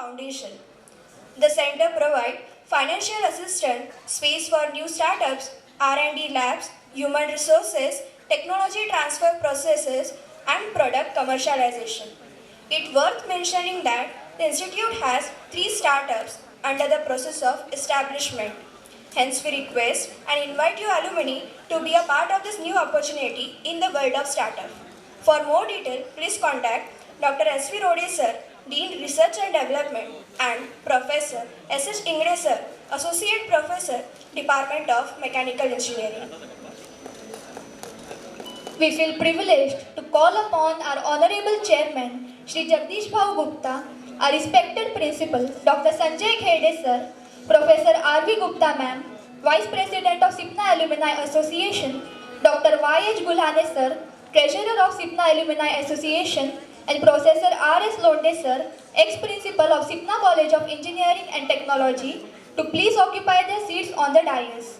Foundation. The center provides financial assistance, space for new startups, R&D labs, human resources, technology transfer processes, and product commercialization. It's worth mentioning that the institute has 3 startups under the process of establishment. Hence, we request and invite you alumni to be a part of this new opportunity in the world of startup. For more detail, please contact Dr. S.V. Rode sir, Dean Research and Development, and Professor S.H. Ingre sir, Associate Professor, Department of Mechanical Engineering. We feel privileged to call upon our Honorable Chairman, Shri Jagdish Bhau Gupta, our respected Principal, Dr. Sanjay Khede sir, Professor R.V. Gupta ma'am, Vice President of SIPNA Alumni Association, Dr. Y.H. Gulhane sir, Treasurer of SIPNA Alumni Association, and Professor R.S. Londe sir, ex-principal of SIPNA College of Engineering and Technology, to please occupy their seats on the dais.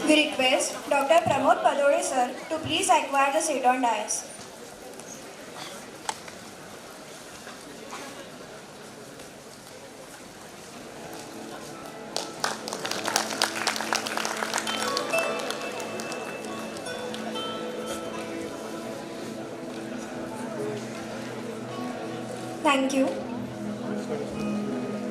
We request Dr. Pramod Padode sir to please acquire the seat on dais. Thank you.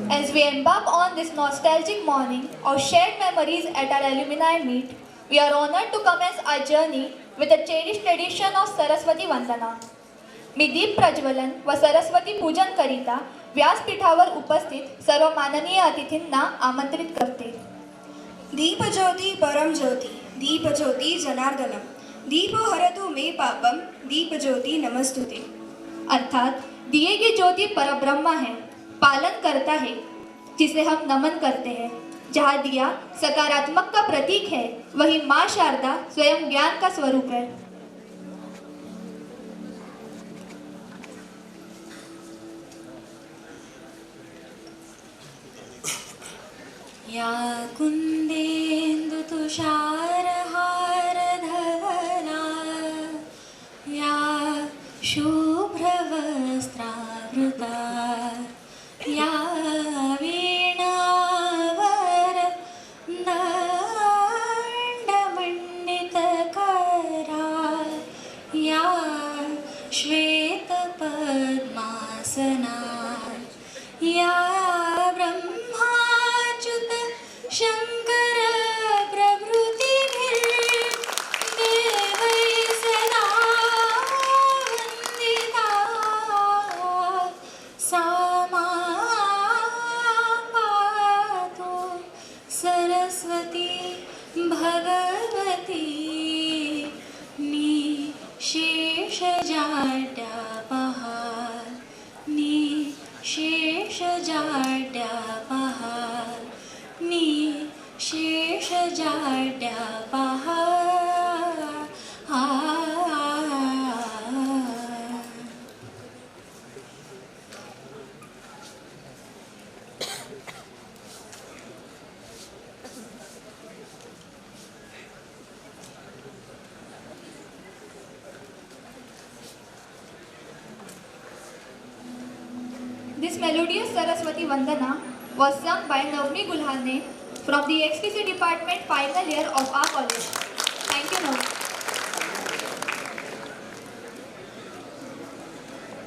As we embark on this nostalgic morning of shared memories at our alumni meet, we are honored to commence our journey with a cherished tradition of Saraswati Vandana. मी दीप प्रज्वलन व सरस्वती पूजन करिता व्यासपीठावर उपस्थित सर्व माननीय अतिथींना आमंत्रित करते. दीपज्योति परम ज्योति, दीपज्योति जनार्दनम, दीपो हरतु मे पापम, दीपज्योति नमस्तुते. अर्थात दिए की ज्योति परब्रह्मा है, पालन करता है, जिसे हम नमन करते हैं. जहाँ दिया सकारात्मक का प्रतीक है, वही माँ शारदा स्वयं ज्ञान का स्वरूप है. या कुन्देन्दु तुषारहार धवला, या शुभ्रवस्त्रावृता, या वीणावर दण्डमण्डितकरा, या श्वेतपद्मासना, या ब्रह्माच्युत शङ्कर प्रभृतिभिर्देवैः सदा वन्दिता, सा मां पातु Saraswati Bhagwati निशेषजाड्यापहार, निशेषजाड्यापहार, निशेषजाड्यापहार. This melodious Saraswati Vandana was sung by Navni Gulhane from the XPC department final year of our college. Thank you, ma'am.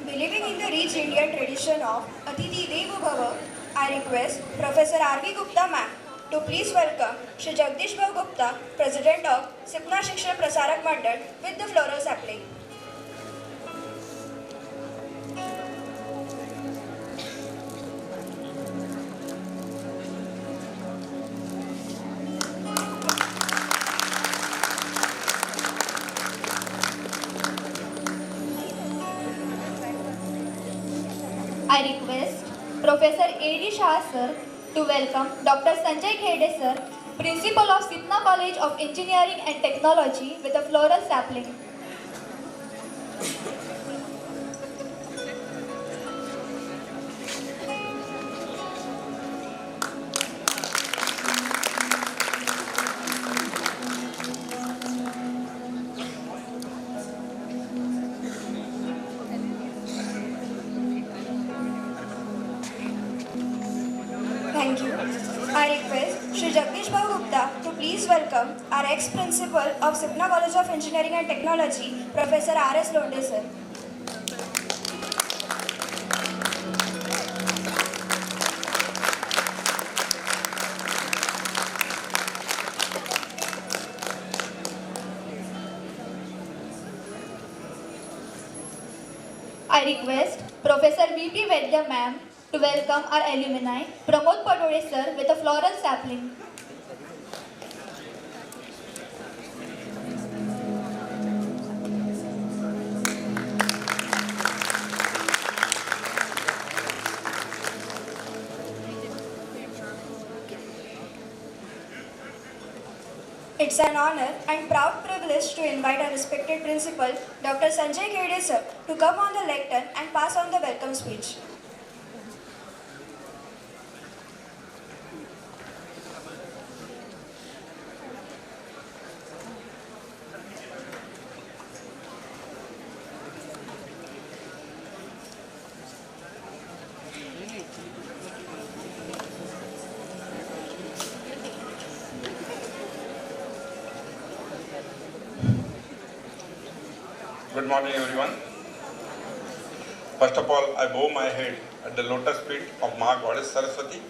Believing in the rich Indian tradition of Atithi Devo Bhava, I request Professor R.V. Gupta ma'am to please welcome Shri Jagdish Bhau Gupta, President of Sipna Shikshan Prasarak Mandal with the floral sapling. I request Professor A.D. Shah sir to welcome Dr. Sanjay Khede sir, Principal of Sipna College of Engineering and Technology with a floral sapling. Thank you. I request Shri Jagdish Bhau Gupta to please welcome our ex-principal of Sipna College of Engineering and Technology, Professor R.S. Londe sir. I request Professor V.P. Vedya ma'am to welcome our alumni, Pramod Padole sir with a floral sapling. It's an honor and proud privilege to invite our respected principal, Dr. Sanjay Khede sir, to come on the lectern and pass on the welcome speech. Good morning, everyone. First of all, I bow my head at the lotus feet of Maha Goddess Saraswati.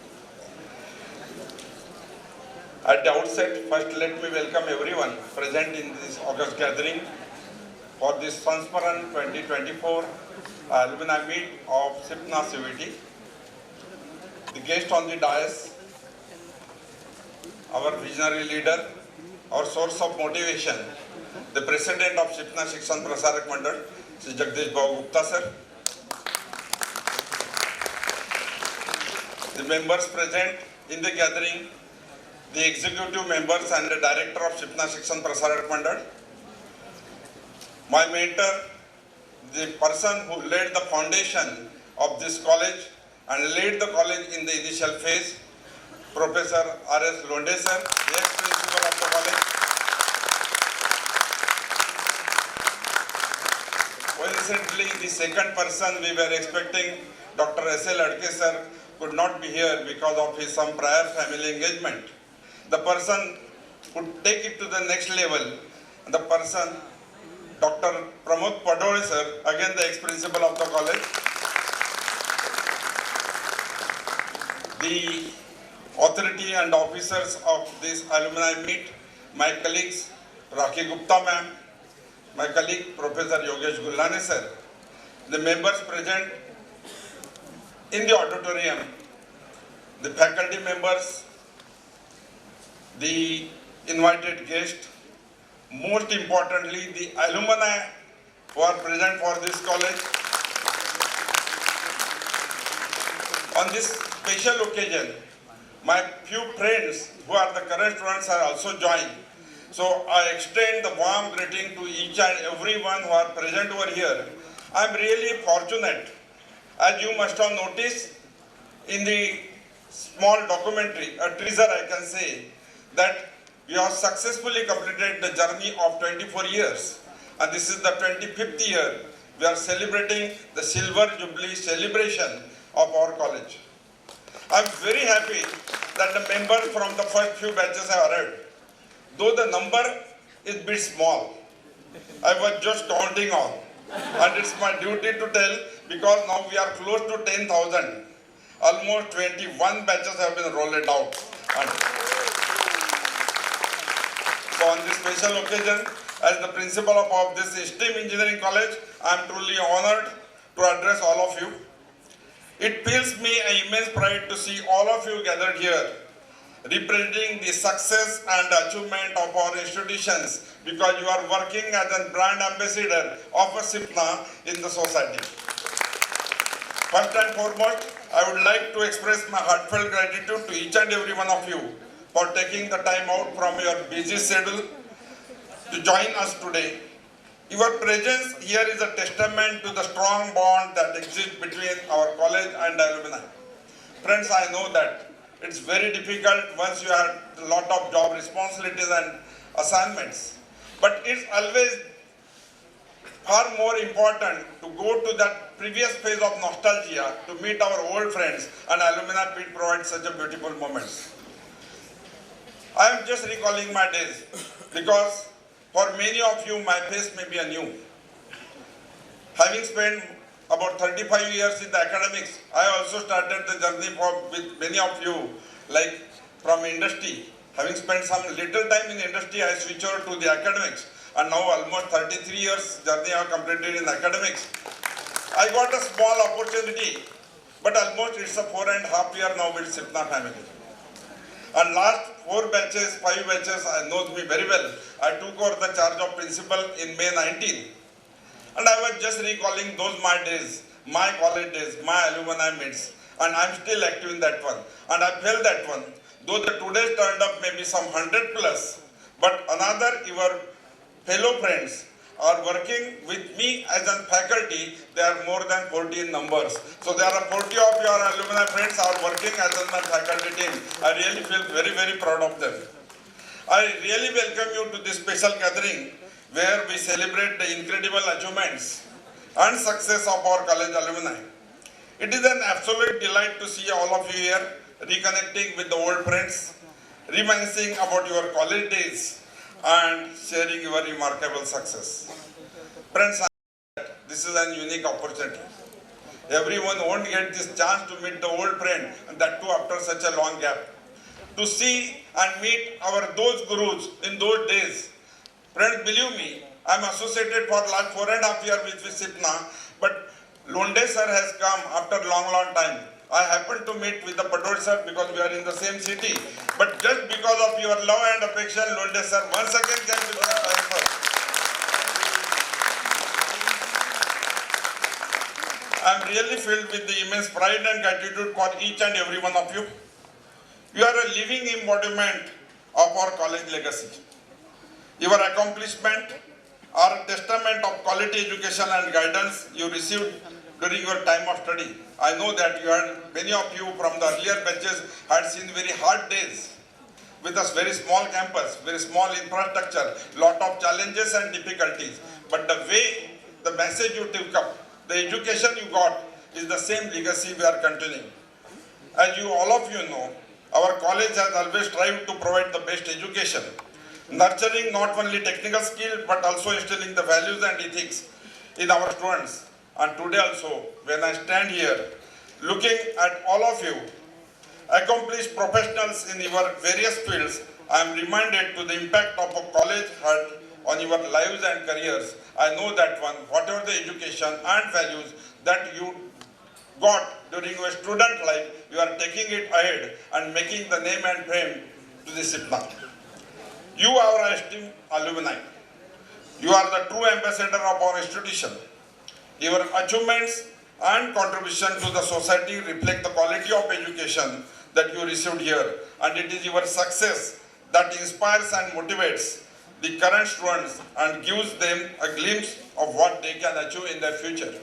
At the outset, first let me welcome everyone present in this August gathering for this Sansmaran 2024 alumni meet of Sipna CVT. The guest on the dais, our visionary leader, our source of motivation, the President of Sipna Shikshan Prasarak Mandal, Shri Jagdish Bhau Gupta sir. The members present in the gathering, the executive members and the director of Sipna Shikshan Prasarak Mandal. My mentor, the person who laid the foundation of this college and led the college in the initial phase, Professor R.S. Londe sir, the ex-principal of the college. Coincidentally, the second person we were expecting, Dr. S.L. Adke sir, could not be here because of his some prior family engagement. The person could take it to the next level. The person, Dr. Pramod Padole sir, again the ex-principal of the college. The authority and officers of this alumni meet, my colleagues, Rakhi Gupta ma'am, my colleague Professor Yogesh Gullane sir, the members present in the auditorium, the faculty members, the invited guests, most importantly the alumni who are present for this college. On this special occasion, my few friends who are the current students are also joined. So I extend the warm greeting to each and everyone who are present over here. I am really fortunate, as you must have noticed in the small documentary, a teaser I can say, that we have successfully completed the journey of 24 years. And this is the 25th year. We are celebrating the Silver Jubilee celebration of our college. I am very happy that the members from the first few batches have arrived. Though the number is a bit small, I was just counting on. And it's my duty to tell because now we are close to 10,000. Almost 21 batches have been rolled out. And so on this special occasion, as the principal of this STEM Engineering College, I am truly honored to address all of you. It fills me an immense pride to see all of you gathered here, representing the success and achievement of our institutions because you are working as a brand ambassador of a SIPNA in the society. First and foremost, I would like to express my heartfelt gratitude to each and every one of you for taking the time out from your busy schedule to join us today. Your presence here is a testament to the strong bond that exists between our college and alumni. Friends, I know that it's very difficult once you have a lot of job responsibilities and assignments. But it's always far more important to go to that previous phase of nostalgia to meet our old friends, and alumni pit provides such a beautiful moments. I am just recalling my days because for many of you my face may be anew. Having spent about 35 years in the academics, I also started the journey with many of you like from industry. Having spent some little time in industry, I switched over to the academics. And now almost 33 years journey I have completed in academics. I got a small opportunity, but almost it's a 4.5 year now with SIPNA family. And last 4 batches, 5 batches, knows me very well. I took over the charge of principal in May 19. And I was just recalling those my days, my college days, my alumni meets. And I'm still active in that one. And I felt that one. Though the today's turned up maybe some 100 plus, but another your fellow friends are working with me as a faculty, they are more than 40 in numbers. So there are 40 of your alumni friends are working as my faculty team. I really feel very, very proud of them. I really welcome you to this special gathering where we celebrate the incredible achievements and success of our college alumni. It is an absolute delight to see all of you here, reconnecting with the old friends, reminiscing about your college days, and sharing your remarkable success. Friends, this is a unique opportunity. Everyone won't get this chance to meet the old friend, and that too after such a long gap. To see and meet those gurus in those days. Friends, believe me, I'm associated for last 4.5 years with SIPNA, but Londe sir has come after long time. I happened to meet with the Patol sir because we are in the same city. But just because of your love and affection, Londe sir once again came to the transfer. I am really filled with the immense pride and gratitude for each and every one of you. You are a living embodiment of our college legacy. Your accomplishment are a testament of quality education and guidance you received during your time of study. I know that many of you from the earlier batches had seen very hard days with a very small campus, very small infrastructure, lot of challenges and difficulties. But the way, the message you took up, the education you got is the same legacy we are continuing. As you all of you know, our college has always strived to provide the best education, nurturing not only technical skill but also instilling the values and ethics in our students. And today also, when I stand here, looking at all of you, accomplished professionals in your various fields, I am reminded to the impact of a college had on your lives and careers. I know that one, whatever the education and values that you got during your student life, you are taking it ahead and making the name and fame to the SIPNA. You are our esteemed alumni. You are the true ambassador of our institution. Your achievements and contribution to the society reflect the quality of education that you received here, and it is your success that inspires and motivates the current students and gives them a glimpse of what they can achieve in their future.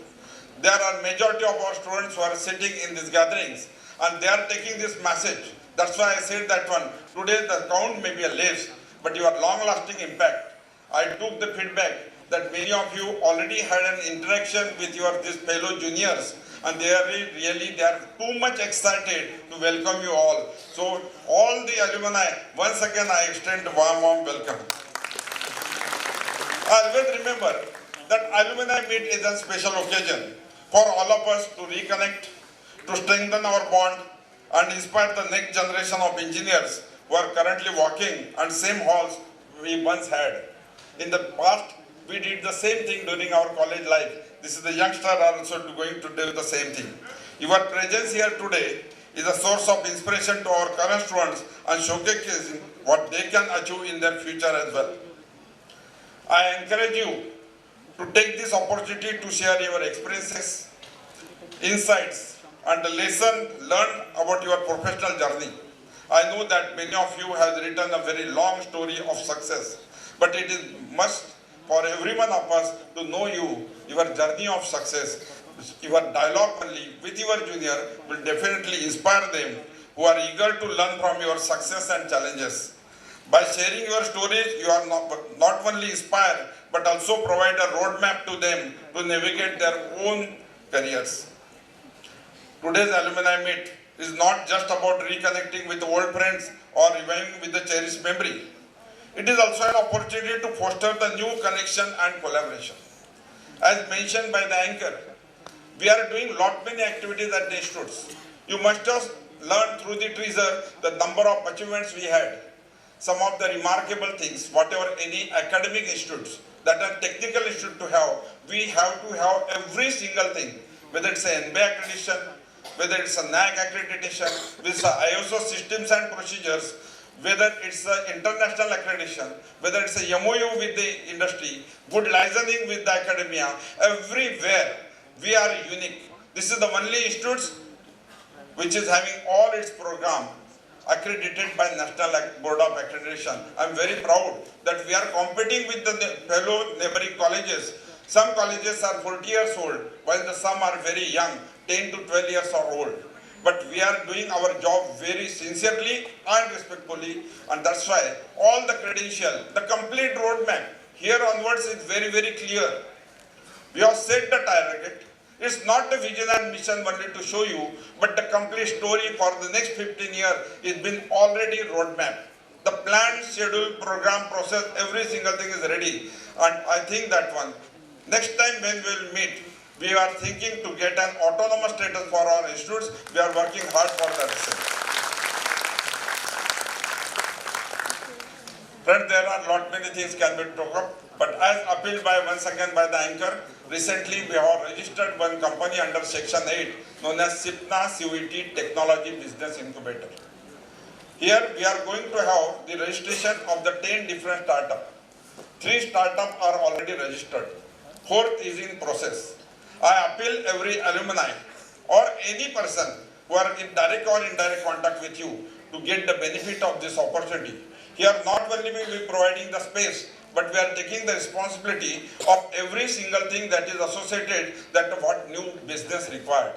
There are majority of our students who are sitting in these gatherings and they are taking this message. That's why I said that one, today the count may be a less, but your long-lasting impact. I took the feedback that many of you already had an interaction with these fellow juniors, and they are too much excited to welcome you all. So all the alumni, once again I extend a warm welcome. I always remember that alumni meet is a special occasion for all of us to reconnect, to strengthen our bond, and inspire the next generation of engineers who are currently walking on same halls we once had. In the past, we did the same thing during our college life. This is the youngster also going to do the same thing. Your presence here today is a source of inspiration to our current students and showcasing what they can achieve in their future as well. I encourage you to take this opportunity to share your experiences, insights, and the lesson learned about your professional journey. I know that many of you have written a very long story of success, but it is must for every one of us to know you, your journey of success. Your dialogue only with your junior will definitely inspire them who are eager to learn from your success and challenges. By sharing your stories, you are not only inspired, but also provide a roadmap to them to navigate their own careers. Today's alumni meet is not just about reconnecting with old friends or reviving with the cherished memory. It is also an opportunity to foster the new connection and collaboration. As mentioned by the anchor, we are doing lot many activities at the institutes. You must have learned through the teaser the number of achievements we had. Some of the remarkable things, whatever any academic institutes that are technical institute to have, we have to have every single thing, whether it's an NBA accreditation, whether it's a NAAC accreditation, with the ISO systems and procedures, whether it's an international accreditation, whether it's a MOU with the industry, good licensing with the academia, everywhere we are unique. This is the only institutes which is having all its program accredited by National Board of Accreditation. I am very proud that we are competing with the fellow neighboring colleges. Some colleges are 40 years old, while some are very young, 10 to 12 years old. But we are doing our job very sincerely and respectfully, and that's why all the credential, the complete roadmap, here onwards is very, very clear. We have set the target. It's not the vision and mission only to show you, but the complete story for the next 15 years has been already roadmap. The plan, schedule, program, process, every single thing is ready. And I think that one, next time when we will meet, we are thinking to get an autonomous status for our institutes. We are working hard for that. Friends, there are lot many things can be talked up, but as appealed by once again by the anchor, recently we have registered one company under Section 8 known as SIPNA CUET Technology Business Incubator. Here we are going to have the registration of the 10 different startups. 3 startups are already registered. 4th is in process. I appeal every alumni or any person who are in direct or indirect contact with you to get the benefit of this opportunity. Here not only will we be providing the space, but we are taking the responsibility of every single thing that is associated that what new business required.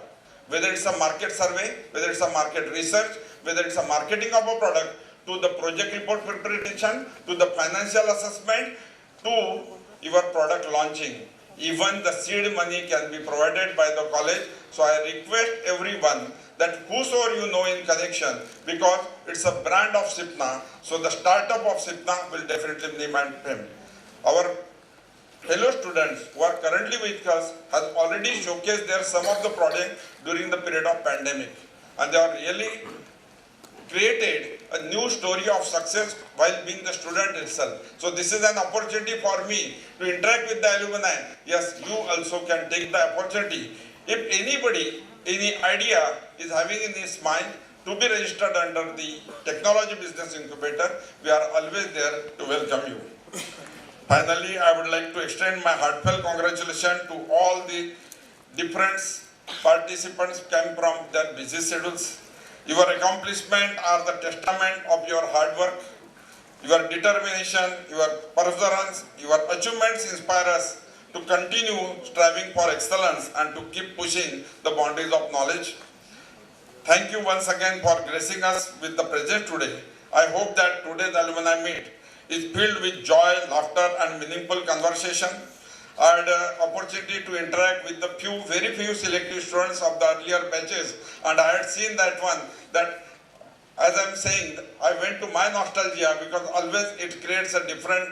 Whether it's a market survey, whether it's a market research, whether it's a marketing of a product, to the project report preparation, to the financial assessment, to your product launching. Even the seed money can be provided by the college. So I request everyone that whosoever you know in connection, because it's a brand of SIPNA, so the startup of SIPNA will definitely name and him. Our fellow students who are currently with us have already showcased their some of the projects during the period of pandemic, and they are really created a new story of success while being the student itself. So this is an opportunity for me to interact with the alumni. Yes, you also can take the opportunity. If anybody, any idea is having in his mind to be registered under the Technology Business Incubator, we are always there to welcome you. Finally, I would like to extend my heartfelt congratulations to all the different participants came from their busy schedules. Your accomplishments are the testament of your hard work, your determination, your perseverance, your achievements inspire us to continue striving for excellence and to keep pushing the boundaries of knowledge. Thank you once again for gracing us with the presence today. I hope that today's alumni meet is filled with joy, laughter, and meaningful conversation. I had an opportunity to interact with the very few selective students of the earlier batches, and I had seen that one, that as I'm saying, I went to my nostalgia because always it creates a different,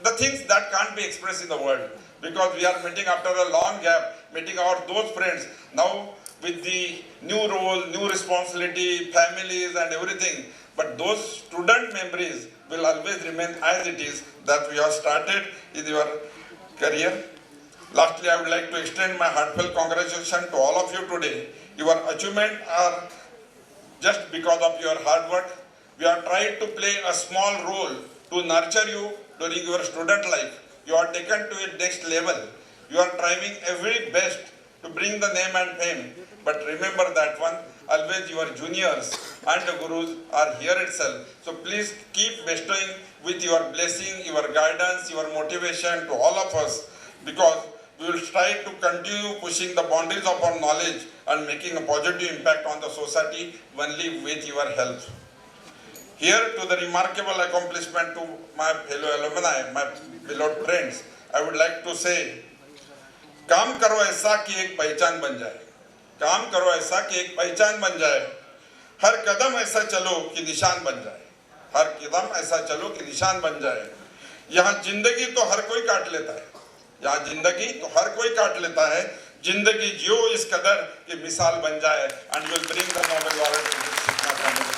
the things that can't be expressed in the world. Because we are meeting after a long gap, meeting those friends. Now with the new role, new responsibility, families and everything. But those student memories will always remain as it is that we have started in your career. Lastly, I would like to extend my heartfelt congratulations to all of you today. Your achievements are just because of your hard work. We have tried to play a small role to nurture you during your student life. You are taken to a next level. You are trying every best to bring the name and fame. But remember that one, always your juniors and the gurus are here itself. So please keep bestowing with your blessing, your guidance, your motivation to all of us, because we will strive to continue pushing the boundaries of our knowledge and making a positive impact on the society only with your help. Here to the remarkable accomplishment to my fellow alumni, my beloved friends, I would like to say, काम करो ऐसा कि एक पहचान बन जाए, काम करो ऐसा कि एक पहचान बन जाए, हर कदम ऐसा चलो कि निशान बन जाए, हर कदम ऐसा चलो कि निशान बन जाए। यहाँ जिंदगी तो हर कोई काट लेता है, यहाँ जिंदगी तो हर कोई काट लेता है, जिंदगी जियो इस कदर कि मिसाल बन जाए, and you will bring the Nobel Laureate to the Sigma family.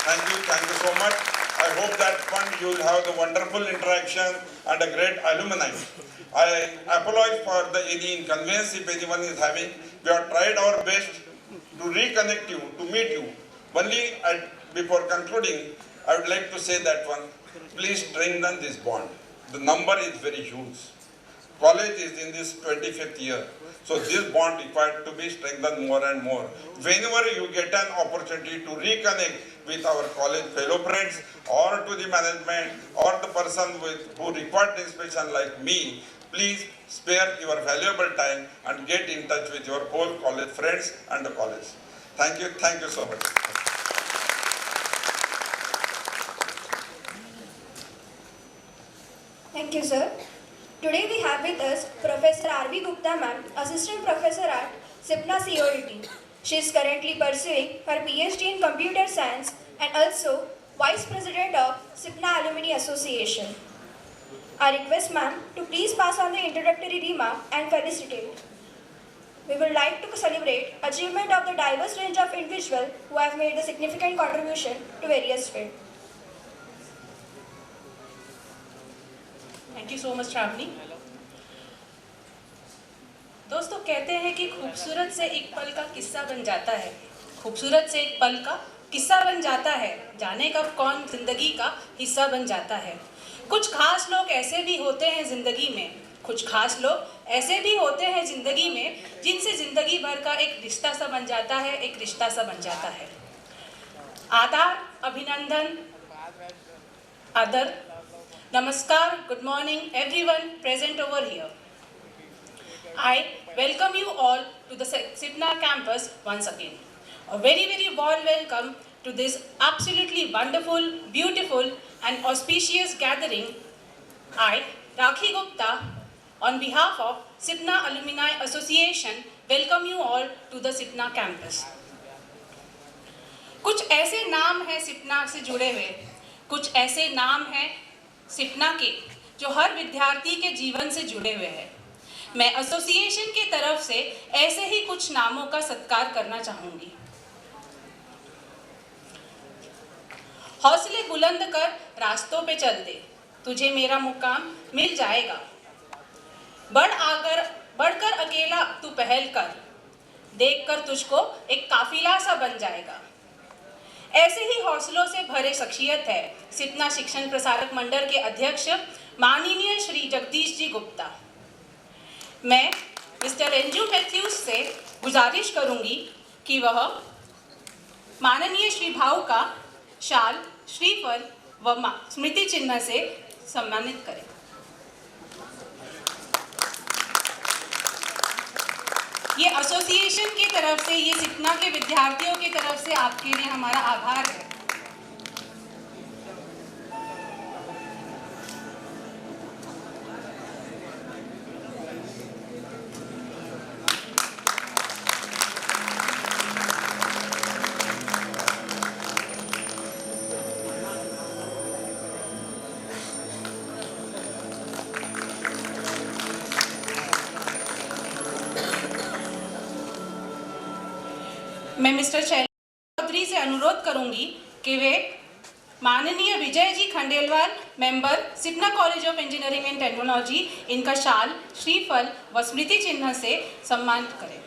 Thank you so much. I hope that fun you will have the wonderful interaction and a great alumni. I apologize for any inconvenience if anyone is having. We have tried our best to reconnect you, to meet you. Only before concluding, I would like to say that one, please strengthen this bond. The number is very huge. College is in this 25th year. So this bond required to be strengthened more and more. Whenever you get an opportunity to reconnect with our college fellow friends or to the management or the person who required the inspection like me, please spare your valuable time and get in touch with your whole college friends and the college. Thank you so much. Thank you, sir. Today we have with us Professor R.V. Gupta ma'am, Assistant Professor at SIPNA COET. She is currently pursuing her PhD in Computer Science and also Vice President of SIPNA Alumni Association. I request ma'am to please pass on the introductory remark and felicitate. We would like to celebrate achievement of the diverse range of individuals who have made a significant contribution to various fields. Thank you so much Shravani. दोस्तों कहते हैं कि खूबसूरत से एक पल का किस्सा बन जाता है, खूबसूरत से एक पल का किस्सा बन जाता है, जाने कब कौन जिंदगी का हिस्सा बन जाता है। कुछ खास लोग ऐसे भी होते हैं जिंदगी में, कुछ खास लोग ऐसे भी होते हैं जिंदगी में जिनसे जिंदगी भर का एक रिश्ता सा बन जाता है, एक रिश्ता सा बन जाता है। आदाब, अभिनंदन, आदर, Namaskar, good morning everyone present over here. I welcome you all to the SIPNA campus once again. A very warm welcome to this absolutely wonderful, beautiful and auspicious gathering. I, Rakhi Gupta, on behalf of SIPNA Alumni Association, welcome you all to the SIPNA campus. कुछ ऐसे नाम हैं SIPNA से जुड़े हुए, कुछ ऐसे नाम हैं सिपना के जो हर विद्यार्थी के जीवन से जुड़े हुए हैं। मैं एसोसिएशन की तरफ से ऐसे ही कुछ नामों का सत्कार करना चाहूंगी। हौसले बुलंद कर रास्तों पे चल दे, तुझे मेरा मुकाम मिल जाएगा। बढ़कर अकेला तू पहल कर, देखकर तुझको एक काफिला सा बन जाएगा। ऐसे ही हौसलों से भरे शख्सियत है सिपना शिक्षण प्रसारक मंडल के अध्यक्ष माननीय श्री जगदीश जी गुप्ता। मैं मिस्टर एंजू मैथ्यूज से गुजारिश करूंगी कि वह माननीय श्री भाऊ का शाल, श्रीफल व स्मृति चिन्ह से सम्मानित करें। ये एसोसिएशन की तरफ से, ये सिपना के विद्यार्थियों की तरफ से आपके लिए हमारा आभार है। मैं मिस्टर शैलेश चौधरी से अनुरोध करूंगी कि वे माननीय Vijay ji Khandelwal, member, Sipna college of engineering and technology, इनका शाल, श्रीफल व स्मृति चिन्ह से सम्मानित करें।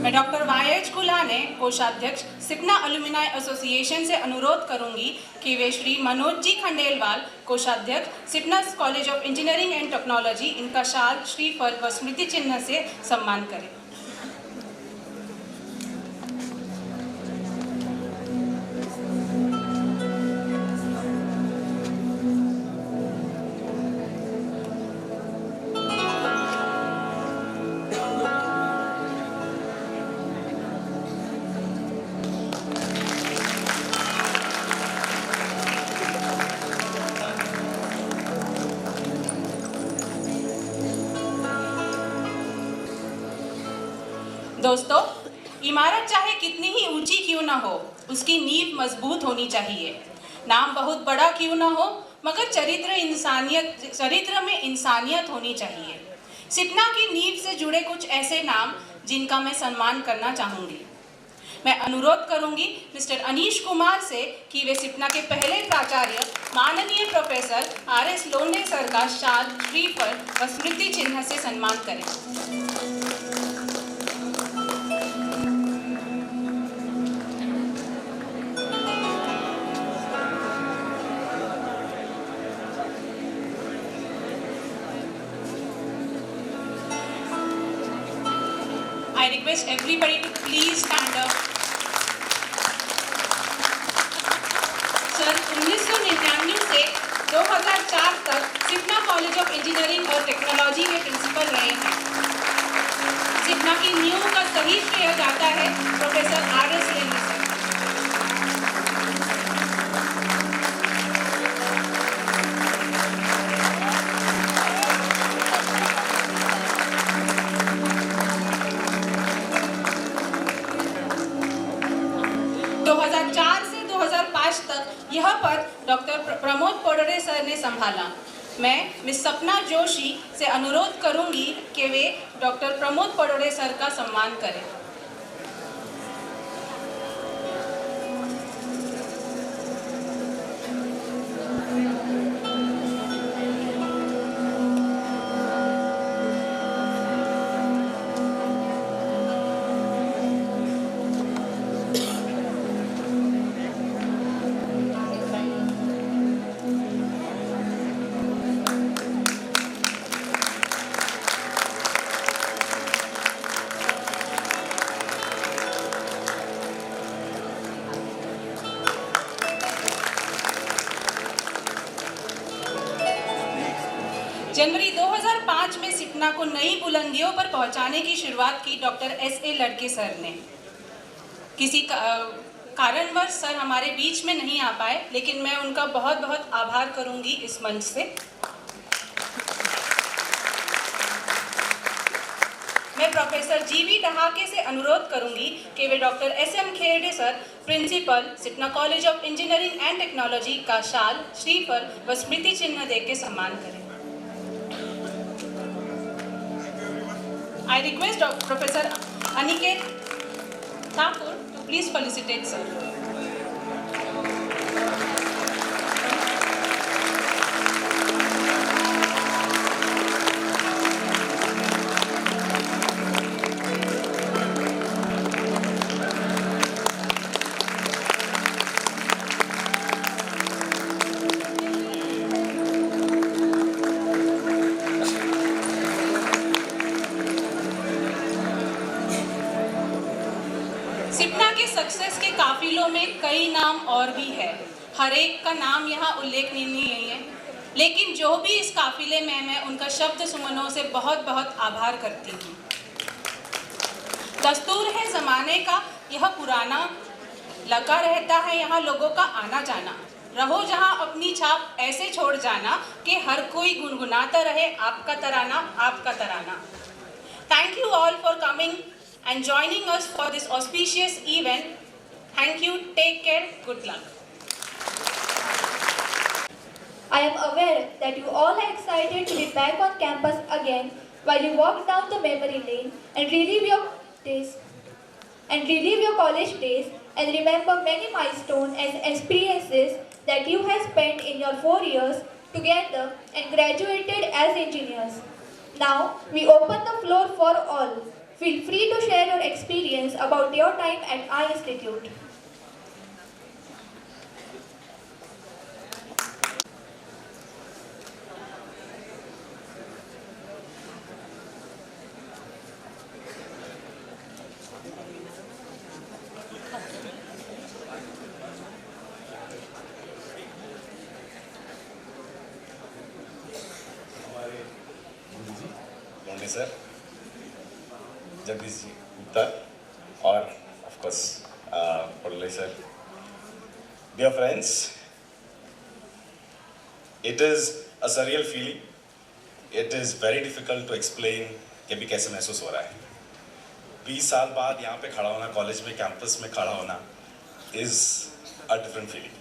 मैं डॉक्टर वाई.एच. कुलाने, कोषाध्यक्ष, सिपना अलुमिनाई एसोसिएशन से अनुरोध करूंगी कि वे श्री मनोज जी खंडेलवाल, कोषाध्यक्ष, Sipna college of engineering and technology, इनका शाल, श्रीफल व स्मृति चिन्ह से सम्मान करें। दोस्तों, इमारत चाहे कितनी ही ऊंची क्यों ना हो, उसकी नींव मजबूत होनी चाहिए। नाम बहुत बड़ा क्यों ना हो, मगर चरित्र में इंसानियत होनी चाहिए। सिपना की नींव से जुड़े कुछ ऐसे नाम जिनका मैं सम्मान करना चाहूँगी। मैं अनुरोध करूँगी मिस्टर अनीश कुमार से कि वे सिपना के पहले प्राचार्य माननीय प्रोफेसर R.S. लोंढे सर का शाल, श्रीफल व स्मृति चिन्ह से सम्मान करें। I request everybody to please stand up. Sir 1999 से 2004 तक सिपना कॉलेज ऑफ इंजीनियरिंग और टेक्नोलॉजी के प्रिंसिपल रहे हैं। सिपना की नींव का सही श्रेय जाता है प्रोफेसर R.S. लोंढे सर। यह पद डॉक्टर प्रमोद पोडरे सर ने संभाला। मैं मिस सपना जोशी से अनुरोध करूंगी कि वे डॉक्टर प्रमोद पोडरे सर का सम्मान करें। जनवरी 2005 में सिपना को नई बुलंदियों पर पहुंचाने की शुरुआत की डॉक्टर S.A. लड़के सर ने। किसी कारणवश सर हमारे बीच में नहीं आ पाए, लेकिन मैं उनका बहुत बहुत आभार करूंगी इस मंच से। मैं प्रोफेसर G.V. डहाके से अनुरोध करूंगी कि वे doctor S.M. Kherde sir, principal, Sipna college of engineering and technology का शाल, श्रीफल व स्मृति चिन्ह देकर सम्मान करें। I request Professor Aniket Thakur to please felicitate sir. काफिलों में कई नाम और भी है, हर एक का नाम यहाँ उल्लेखनीय नहीं है, लेकिन जो भी इस काफिले में मैं उनका शब्द सुमनों से बहुत बहुत आभार करती हूँ। दस्तूर है ज़माने का यह पुराना, लगा रहता है यहाँ लोगों का आना जाना। रहो जहाँ अपनी छाप ऐसे छोड़ जाना कि हर कोई गुनगुनाता रहे आपका तराना, आपका तराना। Thank you all for coming and joining us for this auspicious event. Thank you, take care, good luck. I am aware that you all are excited to be back on campus again while you walk down the memory lane and relive your college days and remember many milestones and experiences that you have spent in your 4 years together and graduated as engineers. Now, we open the floor for all. Feel free to share your experience about your time at our institute. Londe sir, Jagdish ji Gupta और of course Padle sir. Dear friends, it is a surreal feeling. It is very difficult to explain कि भी कैसे महसूस हो रहा है। 20 साल बाद यहाँ पे खड़ा होना, कॉलेज में कैंपस में खड़ा होना is a different feeling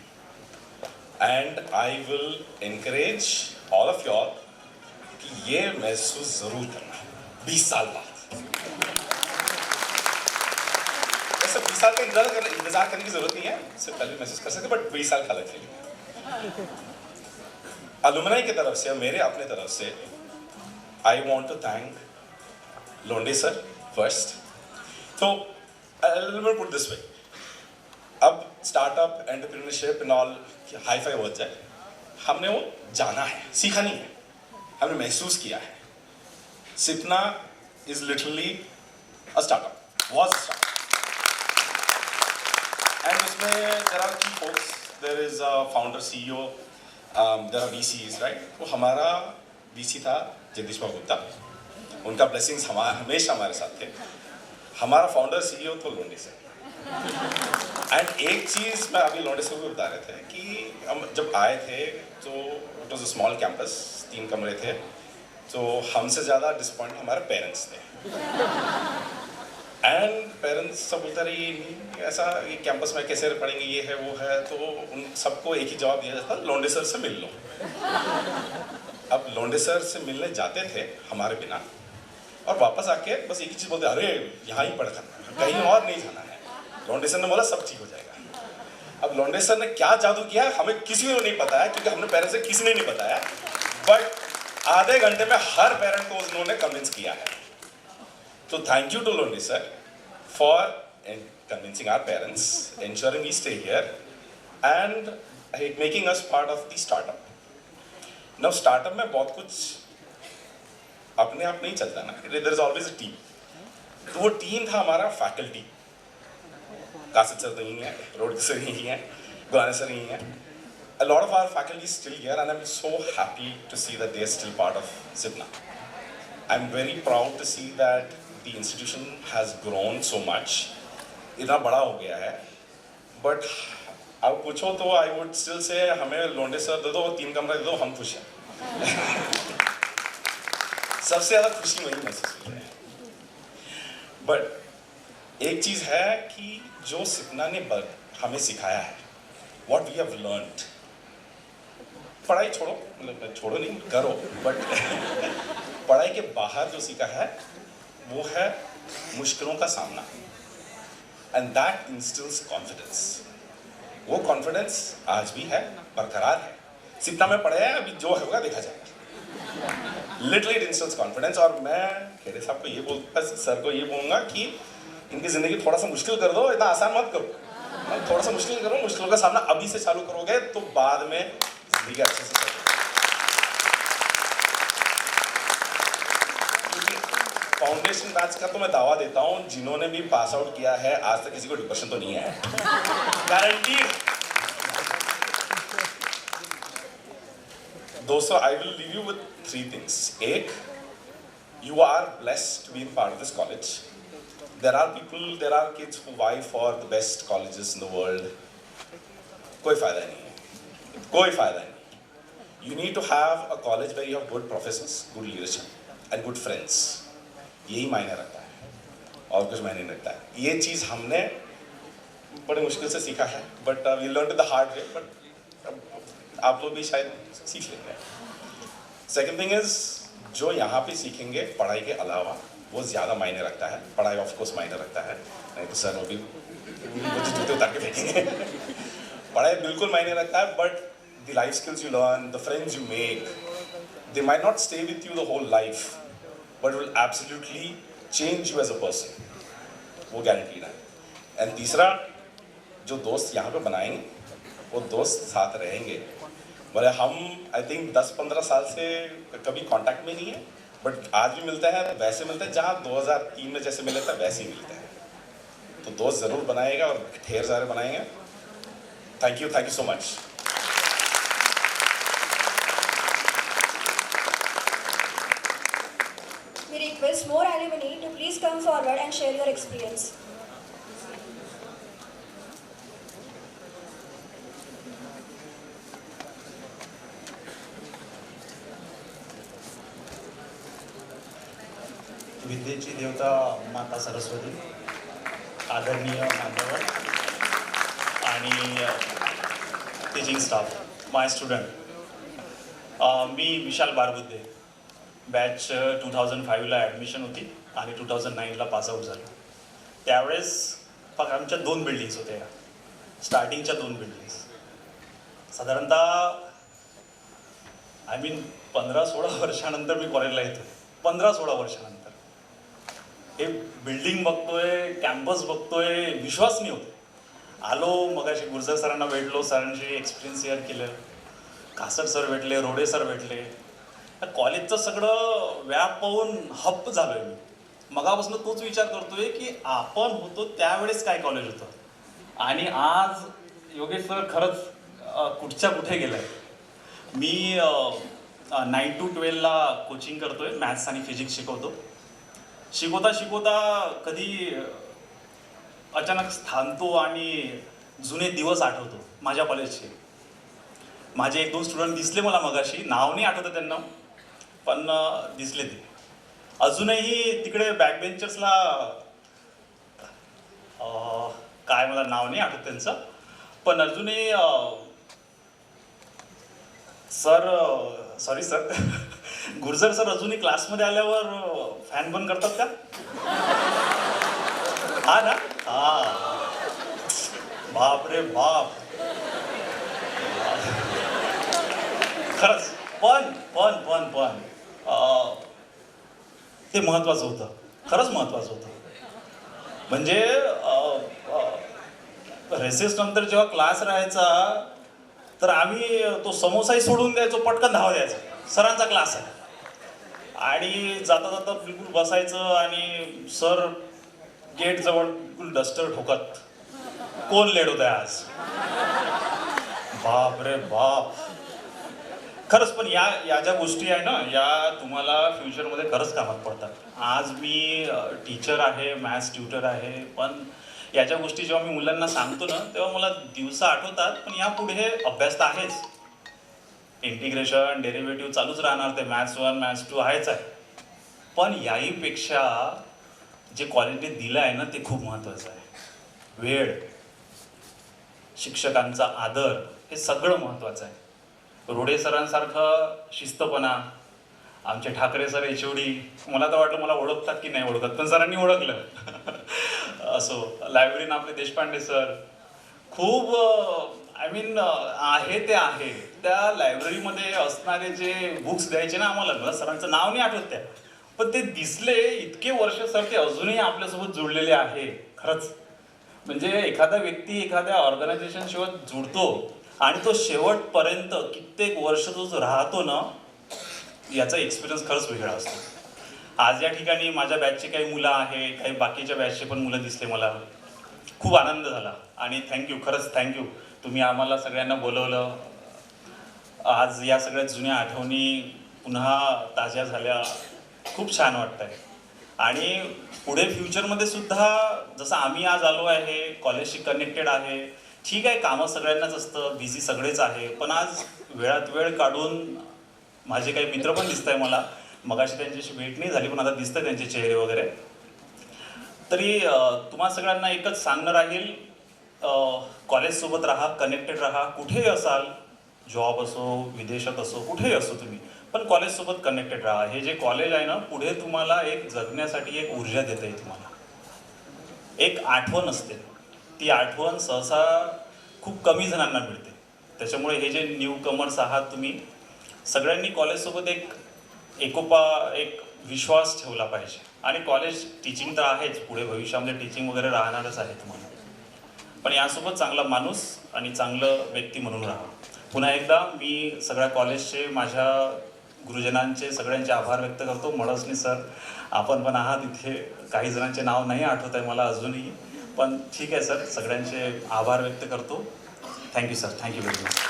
and I will encourage all of you all कि ये महसूस जरूर करना 20 साल बाद। वैसे 20 साल का इंतजार करने की जरूरत नहीं है, इससे पहले महसूस कर सकते, बट 20 साल का अलग फीलिंग। अलुमनाई की तरफ से, मेरे अपने तरफ से, I want to thank Londe sir first. तो पुट दिस वे, अब startup entrepreneurship and all hi-fi हो जाए, हमने वो जाना है, सीखा नहीं है, हमने महसूस किया है। Sipna is literally a startup, was a startup, and उसमें there are key folks, there is a founder CEO, there are VCs, right. तो हमारा वीसी था जगदीश भाव गुप्ता, उनका ब्लेसिंग्स हमेशा हमारे साथ थे। हमारा फाउंडर सीईओ तो लोंडे सर। एंड एक चीज़ मैं अभी लोंडे सर को बता रहे थे कि हम जब आए थे तो it was a small campus, 3 कमरे थे, तो हमसे ज़्यादा डिसपॉइंट हमारे पेरेंट्स थे। एंड पेरेंट्स सब बोलते रहे ये ऐसा, ये कैंपस में कैसे पढ़ेंगे, ये है वो है। तो उन सबको एक ही जवाब दिया जाता, लोंडे सर से मिल लो। अब लोंडे सर से मिलने जाते थे हमारे बिना, और वापस आके बस एक ही चीज़ बोलते, अरे यहाँ ही पढ़ करना, कहीं और नहीं जाना है। लोंडे सर ने बोला सब ठीक हो जाएगा। अब लोंडे सर ने क्या जादू किया हमें किसी को नहीं पता है, क्योंकि हमने पेरेंट्स से किसी ने नहीं बताया, बट आधे घंटे में हर पेरेंट को उन्होंने कन्विंस किया है। तो thank you to Londe sir for convincing our parents, ensuring we stay here and making us part of the startup. Now startup में बहुत कुछ अपने आप नहीं चलता ना, there is always a team. तो वो टीम था हमारा फैकल्टी, कासिद सर तो यही है, रोड सर यही है, गुलाने सर यही है। A lot of our faculty is still here and I'm so happy to see that they are still part of Sipna. I'm very proud to see that the institution has grown so much. इतना बड़ा हो गया है, but अब पूछो तो I would still say हमें लोंडे sir दे दो, 3 कमरा दे दो, हम खुश हैं। सबसे ज़्यादा खुशी वही महसूस हुई है। बट एक चीज़ है कि जो सिपना ने हमें सिखाया है, what we have learned, पढ़ाई छोड़ो, मतलब छोड़ो नहीं, करो, बट पढ़ाई के बाहर जो सीखा है वो है मुश्किलों का सामना, एंड दैट इंस्टिल्स कॉन्फिडेंस। वो कॉन्फिडेंस आज भी है, बरकरार है। सिपना में पढ़े हैं, अभी जो होगा देखा जाएगा। Literally it instils confidence. और मैं खेड़े साहब को ये बोलूँगा, सर को ये बोलूँगा कि इनकी ज़िंदगी थोड़ा सा मुश्किल कर दो, इतना आसान मत करो, थोड़ा सा मुश्किल करो। मुश्किलों का सामना अभी से चालू करोगे तो बाद में जिंदगी अच्छे से चलेगी। फाउंडेशन बैच का तो मैं दावा देता हूँ, जिन्होंने भी पास आउट किया है आज तक किसी को डिप्रेशन तो नहीं है, गारंटीड। दोस्तों, I will leave you with 3 things. एक, you are blessed to be a part of this college. There are kids who vie for the best colleges in the world. कोई फायदा नहीं है, कोई फायदा नहीं। You need to have a college where you have good professors, good leadership and good friends. यही मायने रखता है और कुछ मायने नहीं रखता है। ये चीज़ हमने बड़े मुश्किल से सीखा है, but we learn the hard way, but आप लोग भी शायद सीख लेंगे। सेकेंड थिंग इज, जो यहाँ पे सीखेंगे पढ़ाई के अलावा वो ज़्यादा मायने रखता है। पढ़ाई ऑफ कोर्स मायने रखता है, नहीं तो सर वो भी मुझे जूते उतार के फेंकेंगे। पढ़ाई बिल्कुल मायने रखता है, but the life skills you learn, the friends you make, they might not stay with you the whole life, but will absolutely change you as a person, वो गारंटीड है। एंड तीसरा, जो दोस्त यहाँ पे बनाएंगे वो दोस्त साथ रहेंगे। बोले हम आई थिंक 10-15 साल से कभी कांटेक्ट में नहीं है, बट आज भी मिलते हैं, वैसे मिलते हैं जहाँ 2003 में जैसे मिले थे वैसे ही मिलते हैं। तो दोस्त ज़रूर बनाएगा और ढेर सारे बनाएंगे। Thank you so much. We request more alumni to please come forward and share your experience. विद्येची देवता माता सरस्वती, आदरणीय मान्यवर आणि टीचिंग स्टाफ, माय स्टुडंट, मी विशाल बारबुद्धे, बॅच 2005ला ॲडमिशन होती आणि 2009ला पासआउट झालो. त्यावेळेस फक्त आमच्या 2 बिल्डिंग्स होत्या, स्टार्टिंगच्या 2 बिल्डिंग्स. साधारणतः 15-16 वर्षानंतर मी कॉलेजला येतो, 15-16 वर्षानंतर हे बिल्डिंग बघतोय, कॅम्पस बघतोय, विश्वास नाही होत. आलो मगाशी गुर्जर सरांना भेटलो, सरांशी एक्सपिरियन्स शेअर केलं, कासर सर भेटले, रोडे सर भेटले. कॉलेजचं सगळं व्याप पाहून हप्प झालो आहे मी. मगापासून तोच विचार करतोय की आपण होतो त्यावेळेस काय कॉलेज होतं आणि आज योगेश सर खरंच कुठच्या कुठे गेलाय. मी 9 to 12ला कोचिंग करतोय, मॅथ्स आणि फिजिक्स शिकवतो. शिकवता कधी अचानक थांबतो आणि जुने दिवस आठवतो माझ्या कॉलेजचे. माझे 1-2 स्टुडंट दिसले मला मगाशी, नाव नाही आठवतं त्यांना, पण दिसले ते. अजूनही तिकडे बॅकबेंचर्सला काय मला नाव नाही आठवत त्यांचं, पण अजूनही सॉरी सर, गुर्जर सर अजूनही क्लासमध्ये आल्यावर फॅन बंद करतात का? हा ना? हा, बाप रे बाप. खरंच पण ते महत्त्वाचं होतं, खरंच महत्त्वाचं होतं. म्हणजे रेसेस नंतर जेव्हा क्लास राहायचा तर आम्ही तो समोसाही सोडून द्यायचो, पटकन धाव द्यायचा, सरांचा क्लास आहे, आणि जाता जाता बिलकुल बसायचं आणि सर गेटजवळ बिलकुल डस्टर ठोकत, कोण लेट होत आहे आज. बाप रे बाप. खरंच पण या ज्या गोष्टी आहे ना, या तुम्हाला फ्युचरमध्ये खरंच कामात पडतात. आज मी टीचर आहे, मॅथ्स ट्युटर आहे, पण याच्या गोष्टी जेव्हा मी मुलांना सांगतो ना तेव्हा मला दिवस आठवतात. पण यापुढे अभ्यास तर आहेच, इंटिग्रेशन डेरिव्हेटिव्ह चालूच राहणार, ते मॅथ्स 1 मॅथ्स 2 आहेच आहे. पण याहीपेक्षा जे कॉलेजने दिलं आहे ना ते खूप महत्त्वाचं आहे. वेळ, शिक्षकांचा आदर, हे सगळं महत्त्वाचं आहे. रोडे सरांसारखं शिस्तपणा, आमचे ठाकरे सर HOD, मला तर वाटलं मला ओळखतात की नाही ओळखत, पण सरांनी ओळखलं. असो, लायब्ररीन आपले देशपांडे सर, खूप आहे ते आहे. त्या लायब्ररीमध्ये असणारे जे बुक्स द्यायचे ना आम्हाला, मला सरांचं नाव नाही आठवत त्या, पण ते दिसले इतके वर्ष सर ते अजूनही आपल्यासोबत जुळलेले आहे. खरंच म्हणजे एखादा व्यक्ती एखाद्या ऑर्गनायझेशन सोबत जुळतो आणि तो शेवटपर्यंत कित्येक वर्ष तो राहतो ना, याचा एक्सपिरियन्स खरंच वेगळा असतो. आज या ठिकाणी माझ्या बॅचची काही मुलं आहे, काही बाकीच्या बॅचचे पण मुलं दिसले मला. खूप आनंद झाला आणि थँक्यू, खरंच थँक्यू. तुम्ही आम्हाला सगळ्यांना बोलवलं. आज या सगळ्या जुन्या आठवणी पुन्हा ताज्या झाल्या. खूप छान वाटतंय. आणि पुढे फ्युचरमध्ये सुद्धा जसं आम्ही आज आलो आहे, कॉलेजशी कनेक्टेड आहे. ठीक आहे, कामं सगळ्यांनाच असतं, बिझी सगळेच आहे, पण आज वेळात वेळ काढून माझे काही मित्र पण दिसत आहे मला. मगाशी त्यांच्याशी भेट नाही झाली, पण आता दिसतं त्यांचे चेहरे वगैरे. तरी तुम्हा सगळ्यांना एकच सांगणं राहील, कॉलेजसोबत राहा, कनेक्टेड राहा. कुठेही असाल, जॉब असो, विदेशात असो, कुठेही असो तुम्ही, पण कॉलेजसोबत कनेक्टेड राहा. हे जे कॉलेज आहे ना, पुढे तुम्हाला एक जगण्यासाठी एक ऊर्जा देतं आहे. तुम्हाला एक आठवण असते, ती आठवण सहसा खूप कमी जणांना मिळते. त्याच्यामुळे हे जे न्यू कमर्स आहात तुम्ही, सगळ्यांनी कॉलेजसोबत एक एकोपा, एक विश्वास ठेवला पाहिजे. आणि कॉलेज टीचिंग तर आहेच, पुढे भविष्यामध्ये टीचिंग वगैरे राहणारच आहे तुम्हाला, पण यासोबत चांगला माणूस आणि चांगलं व्यक्ती म्हणून राहा. पुन्हा एकदा मी सगळ्या कॉलेजचे, माझ्या गुरुजनांचे सगळ्यांचे आभार व्यक्त करतो. मळसनी सर, आपण पण आहात इथे. काही जणांचे नाव नाही आठवत आहे मला अजूनही, पण ठीक आहे सर, सगळ्यांचे आभार व्यक्त करतो. Thank you sir, thank you very much.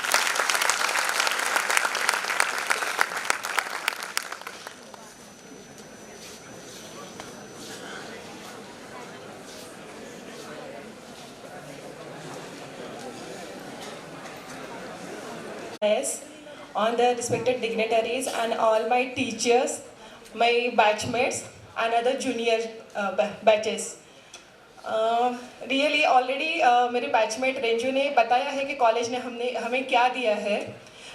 On the respected dignitaries and all my teachers, my batchmates and other junior batches. Really already मेरे बैचमेट रेंजू ने बताया है कि कॉलेज ने हमें क्या दिया है.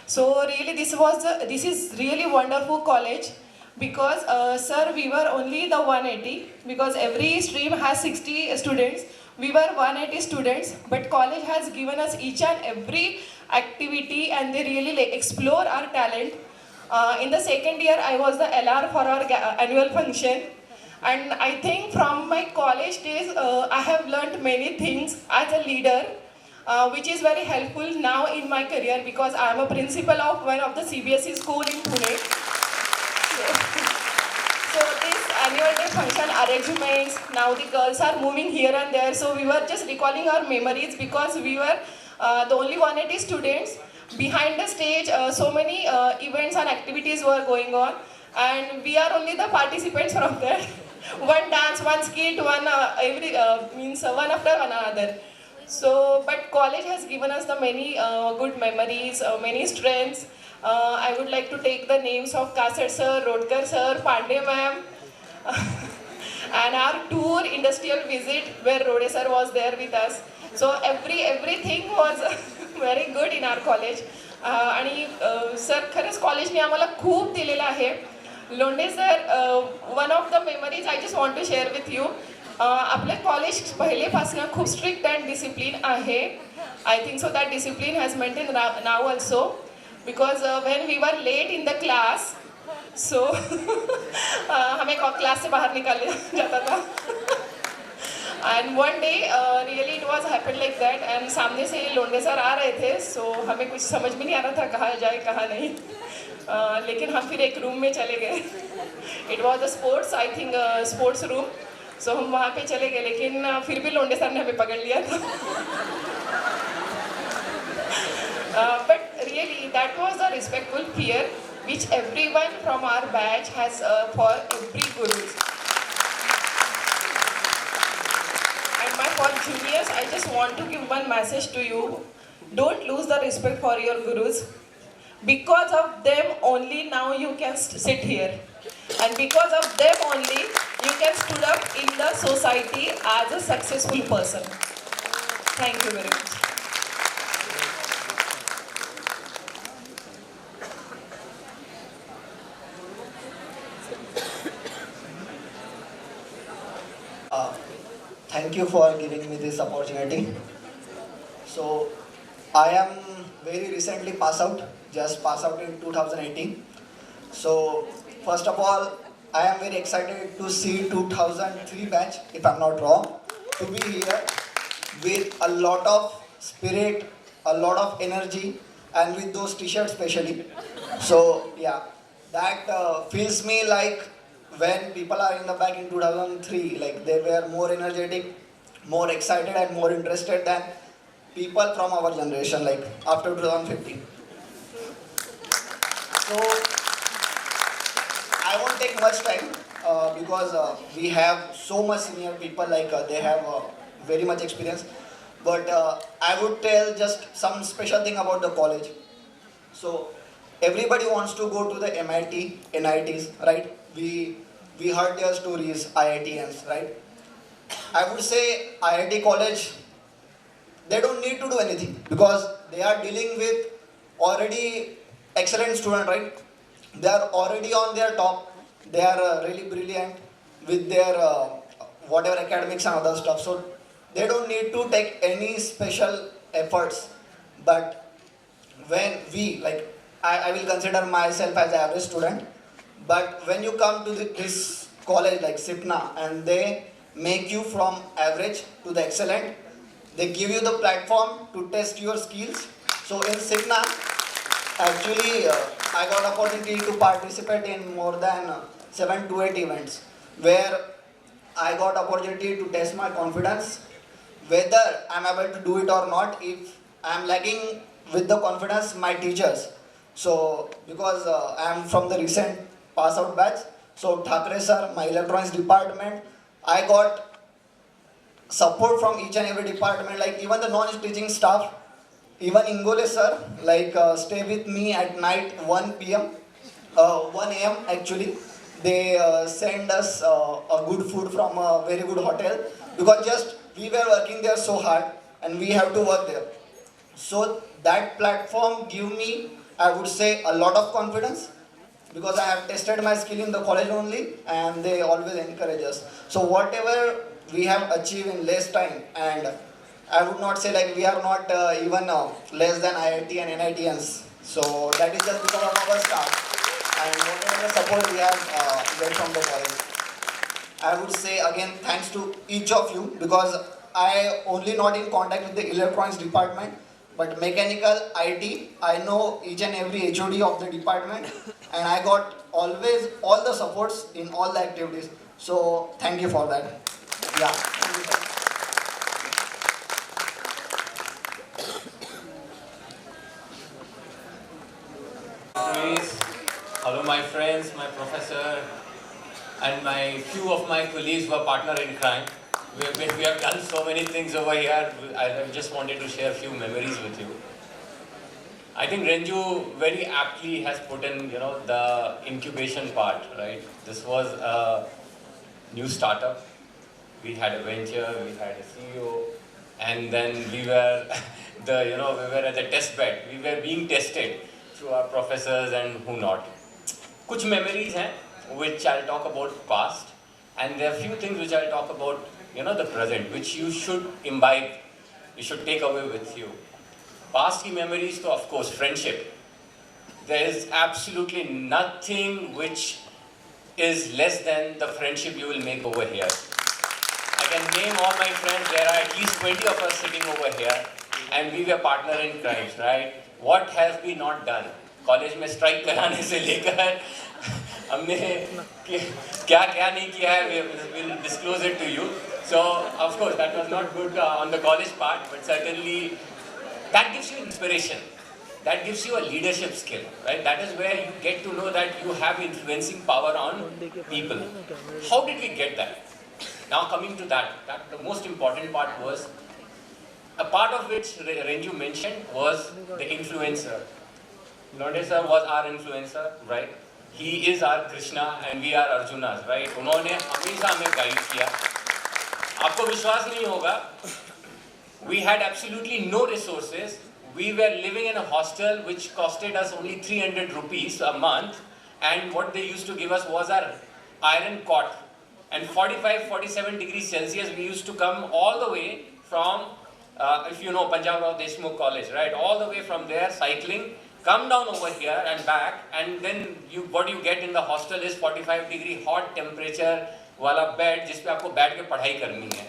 So really this is really wonderful college because sir, we were only the 180 because every stream has 60 students. We were 180 students, but college has given us each and every activity and they really explore our talent. In the second year, I was the LR for our annual function. And I think from my college days, I have learned many things as a leader, which is very helpful now in my career because I am a principal of one of the CBSE school in Pune. So this annual day function arrangements, now the girls are moving here and there, so we were just recalling our memories because we were the only 180 students. Behind the stage, so many events and activities were going on, and we are only the participants from that. One dance, one skit, one one after another. So, but college has given us the many good memories, many strengths. I would like to take the names of Kasser sir, Rodkar sir, Pandey ma'am, and our tour industrial visit where Rode sir was there with us. So everything was very good in our college. आणि sir, खरंच कॉलेजने आम्हाला खूप दिलेलं आहे. Londhe sir, one of the memories I just want to share with you. आपलं college पहिलेपासून खूप स्ट्रिक्ट अँड डिसिप्लिन आहे. I think so that discipline has maintained now also because when we were late in the class, so हमें class से बाहर निकाले जाता था. And one day really it was happen like that, and सामने से Londhe sir आ रहे थे, सो हमें कुछ समझ में नहीं आ रहा था कहाँ जाए कहाँ नहीं. लेकिन हम फिर एक रूम में चले गए. It was a sports, I think sports room. So हम वहाँ पे चले गए, लेकिन फिर भी लोंढे सर ने हमें पकड़ लिया था. But really that was the respectful fear which everyone from our batch has for every gurus. And for juniors, I just want to give one message to you. Don't lose the respect for your gurus. Because of them only now you can sit here. And because of them only you can stood up in the society as a successful person. Thank you very much. Thank you for giving me this opportunity. So, I am very recently just passed out in 2018. So, first of all, I am very excited to see 2003 batch, if I'm not wrong, to be here with a lot of spirit, a lot of energy, and with those t-shirts especially. So, yeah, that feels me like when people are in the back in 2003, like they were more energetic, more excited and more interested than people from our generation, like after 2015. So I won't take much time because we have so much senior people, like they have very much experience. But I would tell just some special thing about the college. So everybody wants to go to the MIT, NITs, right? We heard their stories, IITians, right? I would say IIT college, they don't need to do anything because they are dealing with already excellent student, right? They are already on their top. They are really brilliant with their whatever academics and other stuff. So they don't need to take any special efforts. But when we, like, I will consider myself as an average student. But when you come to this college like SIPNA and they make you from average to the excellent, they give you the platform to test your skills. So in SIPNA, actually, I got opportunity to participate in more than 7 to 8 events where I got opportunity to test my confidence, whether I'm able to do it or not. If I'm lagging with the confidence, my teachers. So because I'm from the recent pass out batch, so Thakre sir, my electronics department, I got support from each and every department, like even the non-teaching staff. Even Ingole sir, like stay with me at night 1 p.m., 1 a.m. actually. They send us a good food from a very good hotel because just we were working there so hard and we have to work there. So that platform give me, I would say, a lot of confidence because I have tested my skill in the college only and they always encourage us. So whatever we have achieved in less time, and I would not say like we are not even less than IIT and NITians. So that is just because of our staff and whatever the support we have get from the college. I would say again thanks to each of you because I only not in contact with the electronics department, but mechanical, IT, I know each and every HOD of the department and I got always all the supports in all the activities. So thank you for that. Yeah. Thank you, sir. Hello my friends, my professor and my few of my colleagues who are partner in crime. We have done so many things over here. I just wanted to share a few memories with you. I think Renju very aptly has put in, the incubation part, right? This was a new startup. We had a venture, we had a CEO, and then we were we were at the test bed. We were being tested through our professors and who not. Kuch memories hain, which I'll talk about past, and there are few things which I'll talk about, the present, which you should imbibe, you should take away with you. Past ki memories, to of course, friendship. There is absolutely nothing which is less than the friendship you will make over here. I can name all my friends. There are at least 20 of us sitting over here, and we were partner in crimes, right? What have we not done? College में strike कराने से लेकर हमने क्या क्या नहीं किया है, we'll disclose it to you. So of course that was not good on the college part, but certainly that gives you inspiration. That gives you a leadership skill, right? That is where you get to know that you have influencing power on people. How did we get that? Now coming to that the most important part was, a part of which Renju mentioned was the influencer. Londe sir was our influencer, right? He is our Krishna and we are Arjunas, right? उन्होंने हमेशा हमें guide किया. आपको विश्वास नहीं होगा, we had absolutely no resources. We were living in a hostel which costed us only 300 rupees a month, and what they used to give us was our iron cot. And 45-47 degrees Celsius, we used to come all the way from, if you know Punjab Rao Deshmukh College, right? All the way from there, cycling, come down over here and back, and then what you get in the hostel is 45-degree hot temperature वाला bed जिस पे आपको बैठ के पढ़ाई करनी है.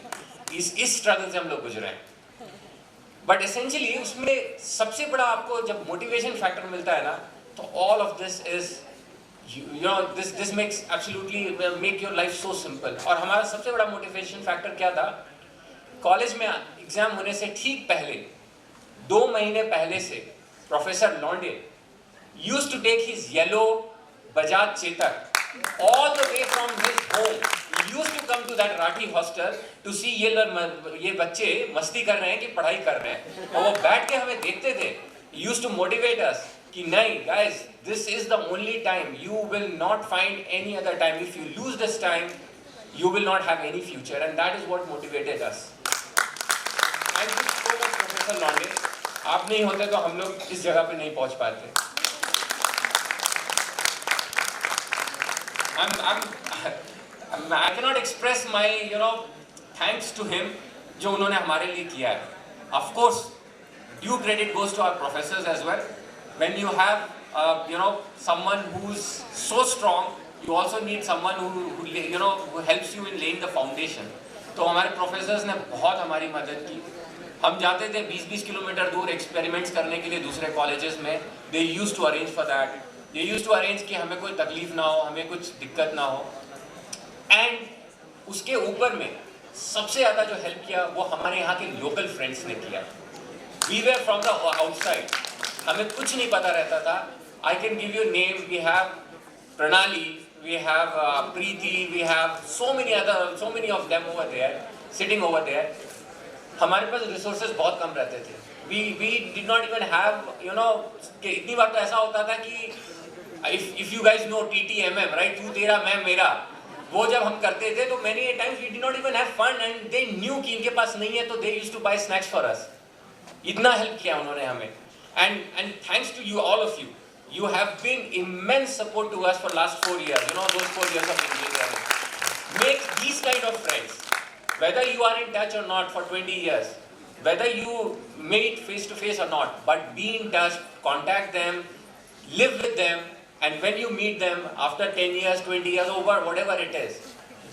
इस struggle से हम लोग गुजरे हैं. But essentially उसमें सबसे बड़ा आपको जब motivation factor मिलता है ना, तो all of this is you know this makes absolutely make your life so simple. और हमारा सबसे बड़ा मोटिवेशन फैक्टर क्या था, कॉलेज में एग्जाम होने से ठीक पहले 2 महीने पहले से professor लॉन्डे used to take his yellow Bajaj Chetak all the way from his home. He used to come to that Rathi hostel to see ये बच्चे मस्ती कर रहे हैं कि पढ़ाई कर रहे हैं, और वो बैठ के हमें देखते थे. He used to motivate us कि नहीं guys, this is the only time, you will not find any other time. If you lose this time, you will not have any future, and that is what motivated us. Thank you so much, Professor Londe. आप नहीं होते तो हम लोग इस जगह पे नहीं पहुंच पाते. I cannot express my thanks to him जो उन्होंने हमारे लिए किया है. Of course, due credit goes to our professors as well. When you have someone who's so strong, you also need someone who helps you in laying the foundation. तो हमारे professors ने बहुत हमारी मदद की. हम जाते थे 20-20 किलोमीटर दूर एक्सपेरिमेंट्स करने के लिए दूसरे कॉलेजेस में. They used to arrange for that. They used to arrange कि हमें कोई तकलीफ ना हो, हमें कुछ दिक्कत ना हो. एंड उसके ऊपर में सबसे ज़्यादा जो हेल्प किया वो हमारे यहाँ के लोकल फ्रेंड्स ने किया. We were from the outside. हमें कुछ नहीं पता रहता था. I can give you name. We have Pranali, we have Preeti, we have so many of them over there, sitting over there. हमारे पास resources बहुत कम रहते थे. We did not even have, कि इतनी बार तो ऐसा होता था कि if you guys know TTMM, right? तू तेरा मैं मेरा, वो जब हम करते थे तो many a times we did not even have fun, and they knew कि इनके पास नहीं है तो they used to buy snacks for us. इतना हेल्प किया उन्होंने हमें. And thanks to you, all of you. You have been immense support to us for last 4 years. Those 4 years of engineering. Make these kind of friends. Whether you are in touch or not for 20 years, whether you meet face to face or not, but be in touch, contact them, live with them, and when you meet them after 10 years, 20 years, over whatever it is,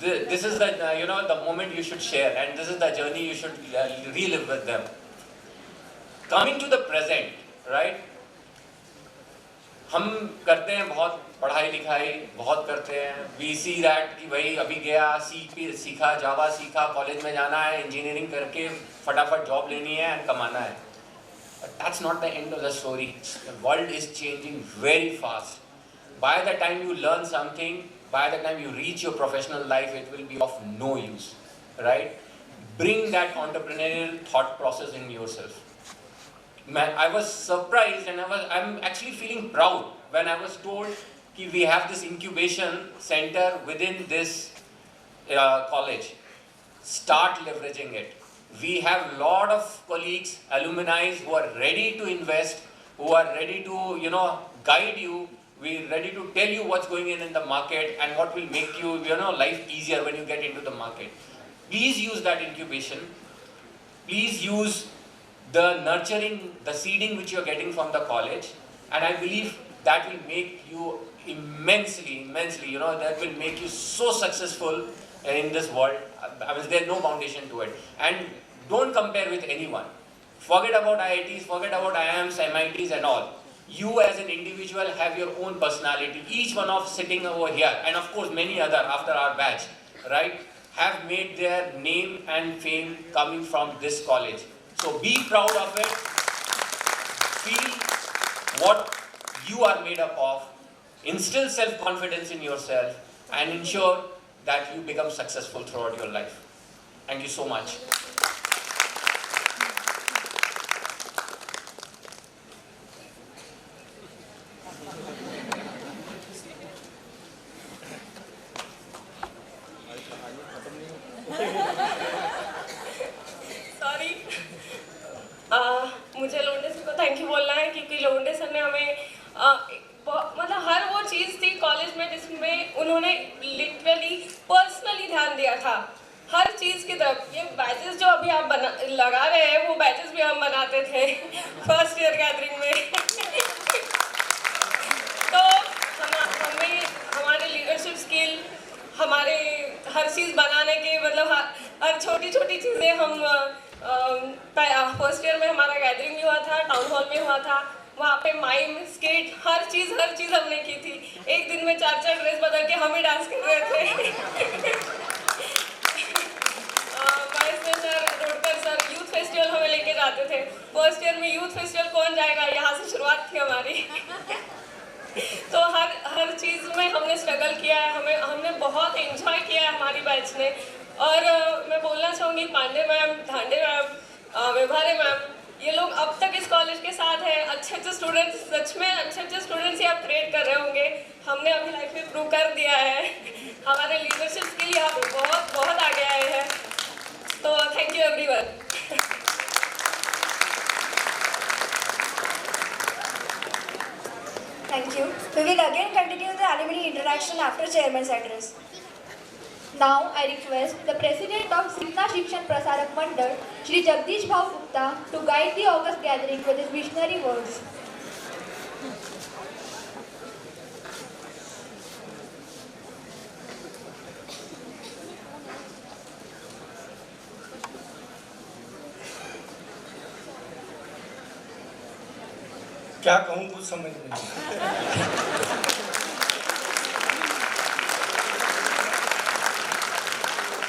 this is the the moment you should share, and this is the journey you should relive with them. Coming to the present, right? हम करते हैं बहुत पढ़ाई लिखाई बहुत करते हैं. We see that कि भाई अभी गया सीखा जावा सीखा, कॉलेज में जाना है, इंजीनियरिंग करके फटाफट जॉब लेनी है एंड कमाना है. But that's not the end of the story. The world is changing very fast. By the time you learn something, by the time you reach your professional life, it will be of no use, right? Bring that entrepreneurial thought process in yourself. I was surprised, and I'm actually feeling proud when I was told that we have this incubation center within this college. Start leveraging it. We have a lot of colleagues, alumni who are ready to invest, who are ready to guide you. We're ready to tell you what's going in the market and what will make you life easier when you get into the market. Please use that incubation. Please use the nurturing, the seeding which you're getting from the college, and I believe that will make you immensely, that will make you so successful in this world. There's no foundation to it. And don't compare with anyone. Forget about IITs, forget about IIMs, MITs and all. You as an individual have your own personality. Each one of sitting over here, and of course many other after our batch, right, have made their name and fame coming from this college. So be proud of it. Feel what you are made up of. Instill self-confidence in yourself and ensure that you become successful throughout your life. Thank you so much. मुझे लोंडे sir को thank you बोलना है क्योंकि लोंडे sir ने हमें मतलब हर वो चीज़ थी कॉलेज में जिसमें उन्होंने लिटरली पर्सनली ध्यान दिया था हर चीज़ की तरफ. ये बैचेस जो अभी आप लगा रहे हैं वो बैचेस भी हम बनाते थे फर्स्ट ईयर गैदरिंग में. तो हमें हमारे लीडरशिप स्किल, हमारे हर चीज़ बनाने के मतलब हर छोटी छोटी चीज़ें हम फर्स्ट ईयर में हमारा गैदरिंग भी हुआ था, टाउन हॉल में हुआ था, वहाँ पे माइम स्किट हर चीज़ हमने की थी। एक दिन में 4 ड्रेस बदल के हम ही डांस कर रहे थे। Mahesh sir, रोडकर sir youth festival हमें लेके जाते थे। फर्स्ट ईयर में यूथ फेस्टिवल कौन जाएगा, यहाँ से शुरुआत थी हमारी। तो हर चीज़ में हमने स्ट्रगल किया है, हमने बहुत एंजॉय किया है हमारी बैच ने। और मैं बोलना चाहूँगी पांडे मैम, धांडे मैम, व्यवहारे मैम, ये लोग अब तक इस कॉलेज के साथ हैं। अच्छे स्टूडेंट्स, सच में अच्छे स्टूडेंट्स ही आप क्रिएट कर रहे होंगे। हमने अभी लाइफ में प्रूव कर दिया है। हमारे लीडरशिप के लिए आप बहुत आगे आए हैं। तो thank you everyone. Thank you. We will again continue the alumni interaction after chairman's address. Now I request the president of Sipna Shikshan Prasarak Mandal, Shri Jagdish Bhau Gupta, to guide the August gathering with his visionary words. क्या कहूँ कुछ समझ नहीं।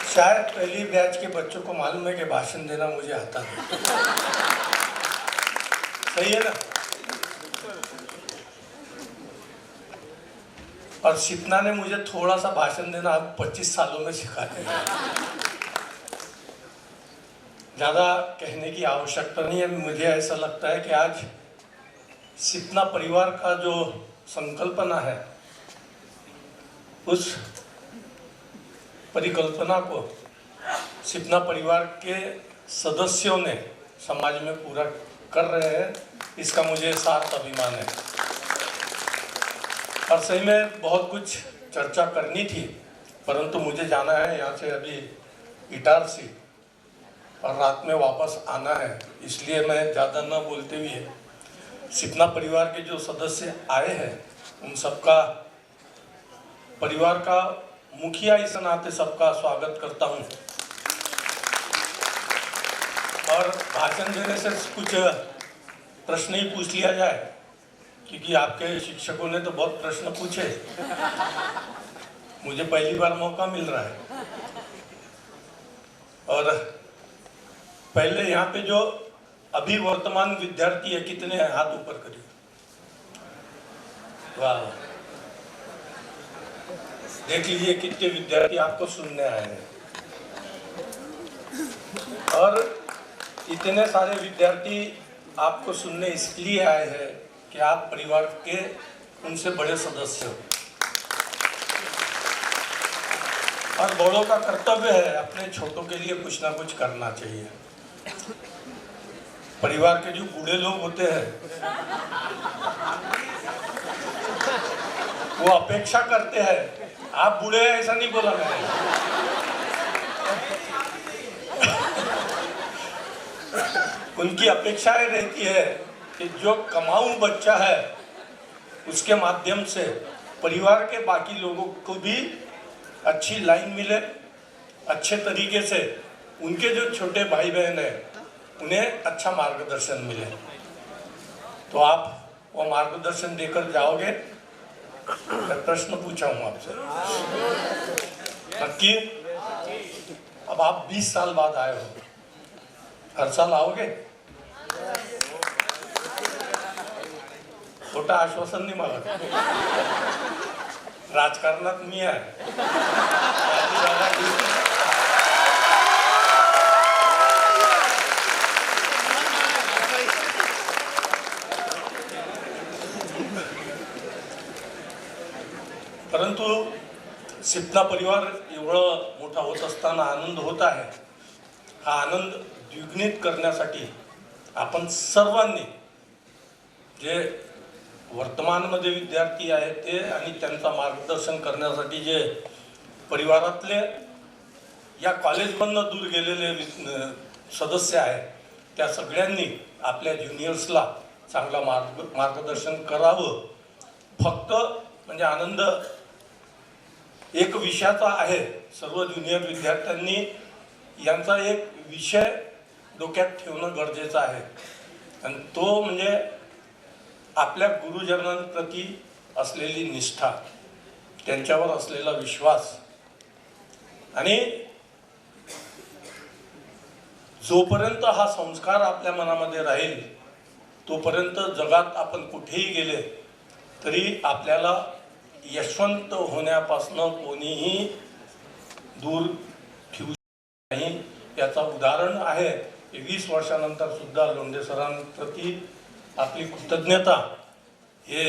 शायद पहली batch के बच्चों को मालूम है कि भाषण देना मुझे आता नहीं। सही है ना? और सिपना ने मुझे थोड़ा सा भाषण देना अब 25 सालों में सिखा दिया। ज़्यादा कहने की आवश्यकता नहीं है। मुझे ऐसा लगता है कि आज सिपना परिवार का जो संकल्पना है, उस परिकल्पना को सिपना परिवार के सदस्यों ने समाज में पूरा कर रहे हैं, इसका मुझे सार्थ अभिमान है। और सही में बहुत कुछ चर्चा करनी थी, परंतु मुझे जाना है यहाँ से अभी इटारसी और रात में वापस आना है, इसलिए मैं ज़्यादा न बोलते हुए सिपना परिवार के जो सदस्य आए हैं उन सबका, परिवार का मुखिया इस नाते सबका स्वागत करता हूं। और भाषण देने से कुछ प्रश्न ही पूछ लिया जाए, क्योंकि आपके शिक्षकों ने तो बहुत प्रश्न पूछे, मुझे पहली बार मौका मिल रहा है। और पहले यहाँ पे जो अभी वर्तमान विद्यार्थी है, कितने हैं? हाथ ऊपर करिए। वाह, देख लीजिए कितने विद्यार्थी आपको सुनने आए हैं। और इतने सारे विद्यार्थी आपको सुनने इसलिए आए हैं कि आप परिवार के उनसे बड़े सदस्य हो। और बड़ों का कर्तव्य है अपने छोटों के लिए कुछ ना कुछ करना चाहिए। परिवार के जो बूढ़े लोग होते हैं वो अपेक्षा करते हैं, आप बूढ़े हैं ऐसा नहीं बोला मैंने। उनकी अपेक्षाएं रहती है कि जो कमाऊ बच्चा है उसके माध्यम से परिवार के बाकी लोगों को भी अच्छी लाइन मिले, अच्छे तरीके से उनके जो छोटे भाई बहन हैं उन्हें अच्छा मार्गदर्शन मिले। तो आप वो मार्गदर्शन देकर जाओगे? मैं प्रश्न पूछा हूँ आपसे, नक्की? अब आप 20 साल बाद आए हो, हर साल आओगे? छोटा आश्वासन नहीं मांगा, राजकारणात मी आहे। परंतु सिपना परिवार एवढं मोठा होत असताना आनंद होत आहे। हा आनंद द्विगुणित करण्यासाठी आपण सर्वांनी, जे वर्तमानमध्ये विद्यार्थी आहेत ते आणि त्यांचा मार्गदर्शन करण्यासाठी जे परिवारातले या कॉलेजमधनं दूर गेलेले सदस्य आहेत, त्या सगळ्यांनी आपल्या ज्युनियर्सला चांगला मार्गदर्शन करावं। फक्त म्हणजे आनंद एक विषयाचा आहे, सर्व ज्युनियर विद्यार्थ्यांनी यांचा एक विषय डोक्यात ठेवणं गरजेचं आहे, आणि तो म्हणजे आपल्या गुरुजनांप्रती असलेली निष्ठा, त्यांच्यावर असलेला विश्वास आणि जोपर्यंत हा संस्कार आपल्या मनामध्ये राहील तोपर्यंत जगात आपण कुठेही गेले तरी आपल्याला यशवंत होण्यापासून कोणीही दूर ठेवू नाही. याचा उदाहरण आहे 20 वर्षानंतर सुद्धा लोंढे सरांप्रती आपली कृतज्ञता हे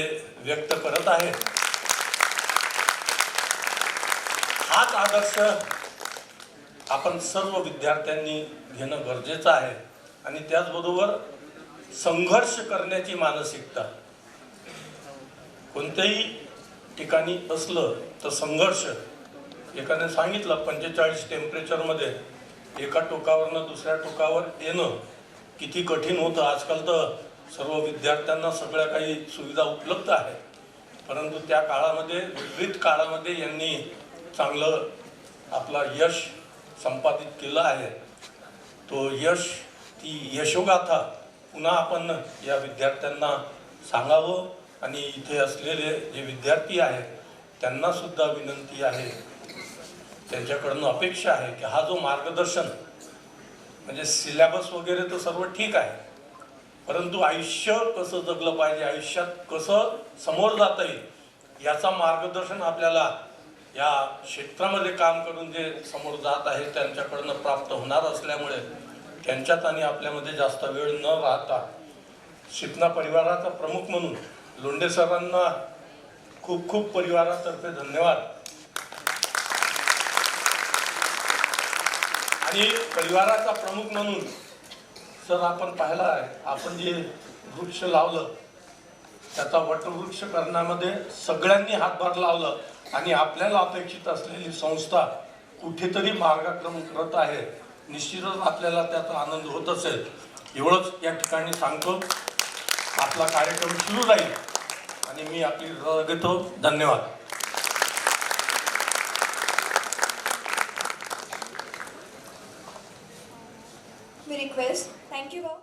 व्यक्त करत आहे. हाच आदर्श आपण सर्व विद्यार्थ्यांनी घेणं गरजेचं आहे आणि त्याचबरोबर संघर्ष करण्याची मानसिकता. कोणत्याही ठिकाणी असलं तर संघर्ष, एकाने सांगितलं 45 टेम्परेचरमध्ये एका टोकावरनं दुसऱ्या टोकावर येणं किती कठीण होतं. आजकाल तर सर्व विद्यार्थ्यांना सगळ्या काही सुविधा उपलब्ध आहेत, परंतु त्या काळामध्ये, विपरीत काळामध्ये यांनी चांगलं आपला यश संपादित केलं आहे. तो यश, ती यशोगाथा पुन्हा आपण या विद्यार्थ्यांना सांगावं आणि इथे असलेले जे विद्यार्थी आहेत त्यांना सुद्धा विनंती आहे, त्यांच्याकडनं अपेक्षा आहे की हा जो मार्गदर्शन म्हणजे सिलेबस वगैरे तर सर्व ठीक आहे, परंतु आयुष्य कसं जगलं पाहिजे, आयुष्यात कसं समोर जाता येईल याचा मार्गदर्शन आपल्याला या क्षेत्रामध्ये काम करून जे समोर जात आहे त्यांच्याकडनं प्राप्त होणार असल्यामुळे त्यांच्यात आणि आपल्यामध्ये जास्त वेळ न राहता शिपना परिवाराचा प्रमुख म्हणून लोंढे सरांना खूप खूप परिवारातर्फे धन्यवाद. आणि परिवाराचा प्रमुख म्हणून सर आपण पाहिला आहे, आपण जे वृक्ष लावलं त्याचा वटवृक्ष करण्यामध्ये सगळ्यांनी हातभार लावलं आणि आपल्याला अपेक्षित असलेली संस्था कुठेतरी मार्गक्रमण करत आहे. निश्चितच आपल्याला त्याचा आनंद होत असेल. एवढंच या ठिकाणी सांगतो. आपला कार्यक्रम सुरू राहील आणि मी आपली रजा घेतो. धन्यवाद. We request, thank you.